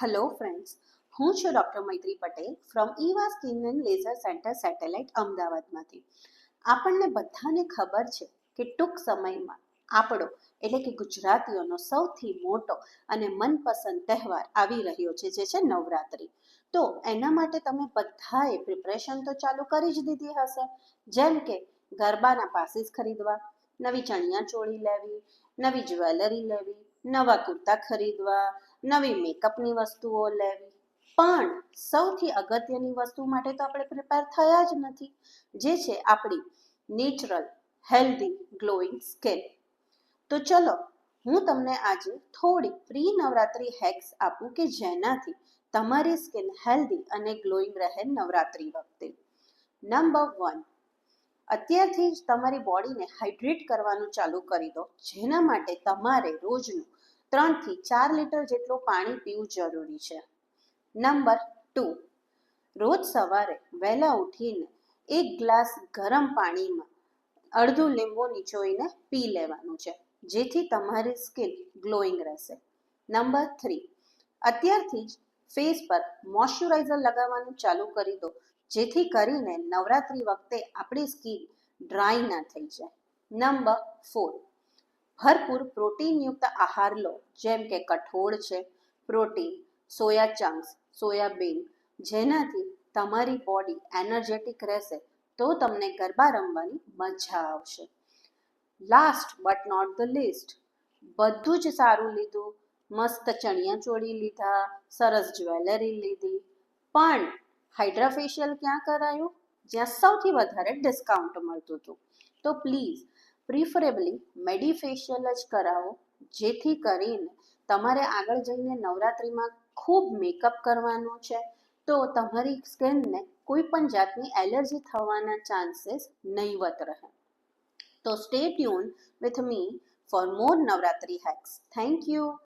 Hello friends, હું છું doctor Maitri Patel from Eva skin and laser center satellite અમદાવાદમાંથી. આપણને બધાને ખબર છે કે ટૂંક સમયમાં આપણો એટલે કે ગુજરાતીઓનો સૌથી મોટો અને મનપસંદ તહેવાર આવી રહ્યો છે, જે છે નવરાત્રિ. તો એના માટે તમે બધાએ પ્રિપરેશન તો ચાલુ કરી જ દીધી હશે, જેમ કે ગરબાના પાસીસ ખરીદવા, નવી ચણિયા ચોળી લેવી, નવી જ્વેલરી લેવી, નવા કુર્તા ખરીદવા, નવી મેકઅપની વસ્તુઓ લેવી. પણ સૌથી અગત્યની વસ્તુ માટે તો આપણે પ્રિપેર થયા જ નથી, જે છે આપણી નેચરલ હેલ્ધી ગ્લોઈંગ સ્કિન. તો ચલો, હું તમને આજે થોડી પ્રી નવરાત્રી હેક્સ આપું કે જેનાથી તમારી સ્કિન હેલ્ધી અને ગ્લોઈંગ રહે નવરાત્રિ વખતે. નંબર 1, અત્યારથી જ તમારી બોડીને હાઇડ્રેટ કરવાનું ચાલુ કરી દો, જેના માટે તમારે રોજનું 3 થી 4 લીટર જેટલું પાણી પીવું જરૂરી છે. નંબર 2, રોજ સવારે વહેલા ઉઠીને 1 ગ્લાસ ગરમ પાણીમાં અડધું લીંબુ નીચોઈને પી લેવાનું છે, જેથી તમારી સ્કિન ગ્લોઈંગ રહેશે. નંબર 3, અત્યારથી જ ફેસ પર મોઇશ્ચરાઇઝર લગાવવાનું ચાલુ કરી દો, જેથી કરીને નવરાત્રિ વખતે આપણી સ્કિન ડ્રાય ના થઈ જાય. નંબર 4, ભરપૂર પ્રોટીનયુક્ત આહાર લો, જેમ કે કઠોળ છે, પ્રોટીન, સોયા ચંક્સ, સોયાબીન, જેનાથી તમારી બોડી એનર્જેટિક રહેશે, તો તમને ગરબા રમવાની મજા આવશે. Last but not the least, બધું જ સારું લીધું, મસ્ત ચણિયા ચોળી લીધા, સરસ જ્વેલરી લીધી, પણ હાઇડ્રા ફેશિયલ ક્યાં કરાયું? જ્યાં સૌથી વધારે ડિસ્કાઉન્ટ મળતું હતું. તો પ્લીઝ પ્રિફરેબલી મેડીફેશિયલ જ કરાવો, જેથી કરીને તમારે આગળ જઈને નવરાત્રિમાં ખૂબ મેકઅપ કરવાનું છે, તો તમારી સ્કિનને કોઈ પણ જાતની એલર્જી થવાના ચાન્સીસ નહીવત રહે. તો stay tune with me for more Navratri hacks. Thank you.